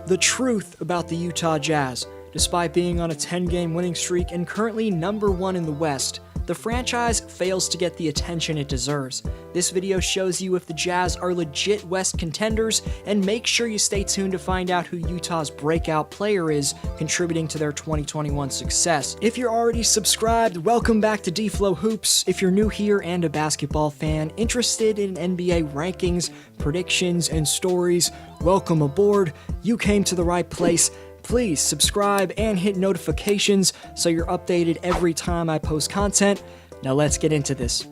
The truth about the Utah Jazz. Despite being on a 10-game winning streak and currently number 1 in the West, the franchise fails to get the attention it deserves. This video shows you if the Jazz are legit West contenders, and make sure you stay tuned to find out who Utah's breakout player is contributing to their 2021 success. If you're already subscribed, welcome back to D-Flow Hoops. If you're new here and a basketball fan interested in NBA rankings, predictions, and stories, welcome aboard. You came to the right place. Please subscribe and hit notifications so you're updated every time I post content. Now let's get into this.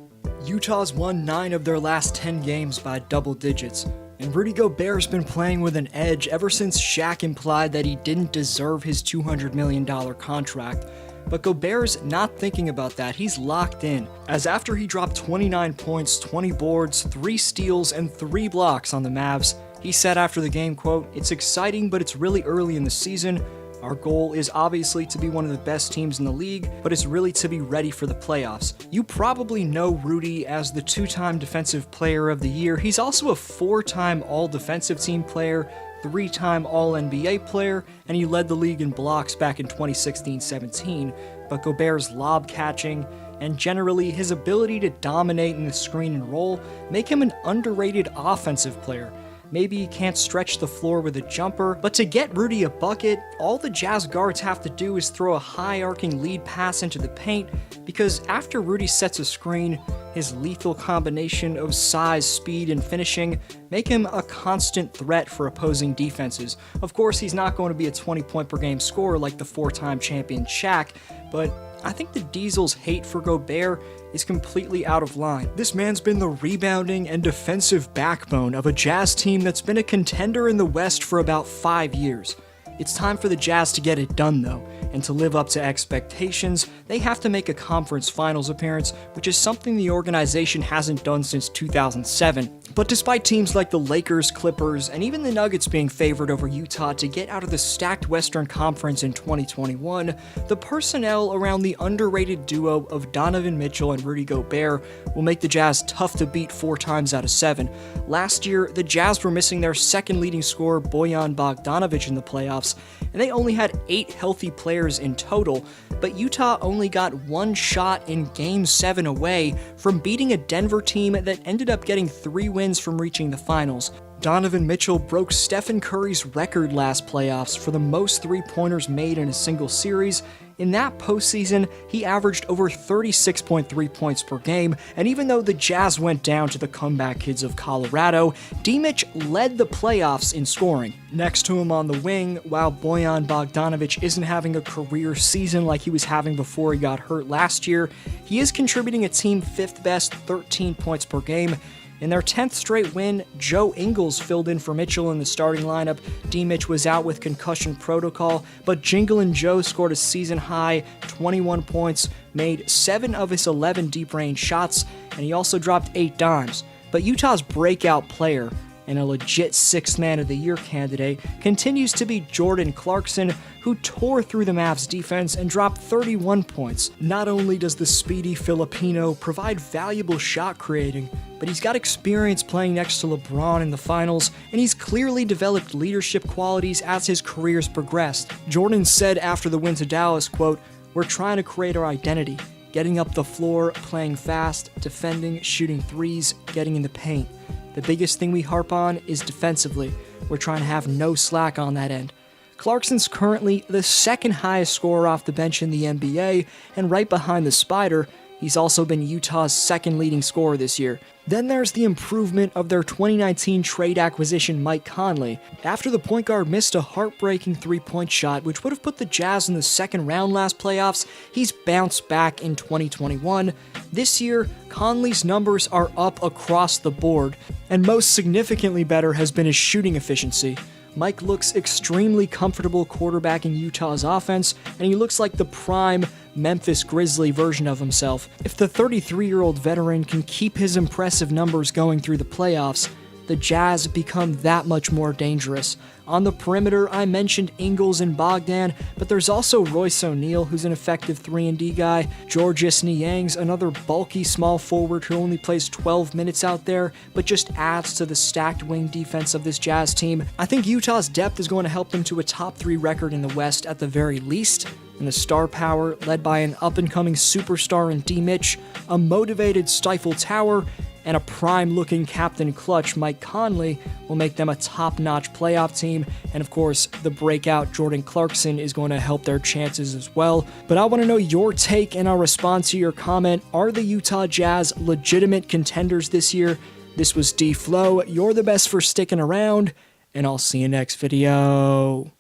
Utah's won 9 of their last 10 games by double digits, and Rudy Gobert's been playing with an edge ever since Shaq implied that he didn't deserve his $200 million contract. But Gobert's not thinking about that, he's locked in, as after he dropped 29 points, 20 boards, 3 steals, and 3 blocks on the Mavs, he said after the game, quote, "It's exciting, but it's really early in the season. Our goal is obviously to be one of the best teams in the league, but it's really to be ready for the playoffs." You probably know Rudy as the 2-time Defensive Player of the Year. He's also a 4-time All-Defensive Team player, 3-time All-NBA player, and he led the league in blocks back in 2016-17. But Gobert's lob catching and generally his ability to dominate in the screen and roll make him an underrated offensive player. Maybe he can't stretch the floor with a jumper, but to get Rudy a bucket, all the Jazz guards have to do is throw a high-arcing lead pass into the paint, because after Rudy sets a screen, his lethal combination of size, speed, and finishing make him a constant threat for opposing defenses. Of course, he's not going to be a 20-point-per-game scorer like the 4-time champion Shaq, but I think the Diesel's hate for Gobert is completely out of line. This man's been the rebounding and defensive backbone of a Jazz team that's been a contender in the West for about 5 years. It's time for the Jazz to get it done though, and to live up to expectations, they have to make a conference finals appearance, which is something the organization hasn't done since 2007. But despite teams like the Lakers, Clippers, and even the Nuggets being favored over Utah to get out of the stacked Western Conference in 2021, the personnel around the underrated duo of Donovan Mitchell and Rudy Gobert will make the Jazz tough to beat 4 times out of 7. Last year, the Jazz were missing their second leading scorer Bojan Bogdanovic in the playoffs, and they only had 8 healthy players in total, but Utah only got 1 shot in Game 7 away from beating a Denver team that ended up getting 3 wins from reaching the finals. Donovan Mitchell broke Stephen Curry's record last playoffs for the most 3-pointers made in a single series. In that postseason, he averaged over 36.3 points per game, and even though the Jazz went down to the comeback kids of Colorado, D-Mitch led the playoffs in scoring. Next to him on the wing, while Bojan Bogdanovic isn't having a career season like he was having before he got hurt last year, he is contributing a team 5th best 13 points per game. In their 10th straight win, Joe Ingles filled in for Mitchell in the starting lineup. D-Mitch was out with concussion protocol, but Jingle Joe scored a season-high 21 points, made 7 of his 11 deep-range shots, and he also dropped 8 dimes. But Utah's breakout player, and a legit 6th Man of the Year candidate, continues to be Jordan Clarkson, who tore through the Mavs defense and dropped 31 points. Not only does the speedy Filipino provide valuable shot creating, but he's got experience playing next to LeBron in the finals, and he's clearly developed leadership qualities as his career's progressed. Jordan said after the win to Dallas, quote, "We're trying to create our identity, getting up the floor, playing fast, defending, shooting threes, getting in the paint. The biggest thing we harp on is defensively. We're trying to have no slack on that end." Clarkson's currently the 2nd highest scorer off the bench in the NBA, and right behind the Spider, he's also been Utah's 2nd leading scorer this year. Then there's the improvement of their 2019 trade acquisition Mike Conley. After the point guard missed a heartbreaking 3-point shot, which would have put the Jazz in the 2nd round last playoffs, he's bounced back in 2021. This year, Conley's numbers are up across the board, and most significantly better has been his shooting efficiency. Mike looks extremely comfortable quarterbacking Utah's offense, and he looks like the prime Memphis Grizzly version of himself. If the 33-year-old veteran can keep his impressive numbers going through the playoffs, the Jazz become that much more dangerous. On the perimeter, I mentioned Ingles and Bogdan, but there's also Royce O'Neal, who's an effective 3-and-D guy, Georges Niang's another bulky small forward who only plays 12 minutes out there, but just adds to the stacked wing defense of this Jazz team. I think Utah's depth is going to help them to a top 3 record in the West at the very least, and the star power, led by an up-and-coming superstar in D. Mitch, a motivated Stifle Tower, and a prime-looking Captain Clutch, Mike Conley, will make them a top-notch playoff team, and of course, the breakout Jordan Clarkson is going to help their chances as well. But I want to know your take, and I'll respond to your comment. Are the Utah Jazz legitimate contenders this year? This was D-Flow. You're the best for sticking around, and I'll see you next video.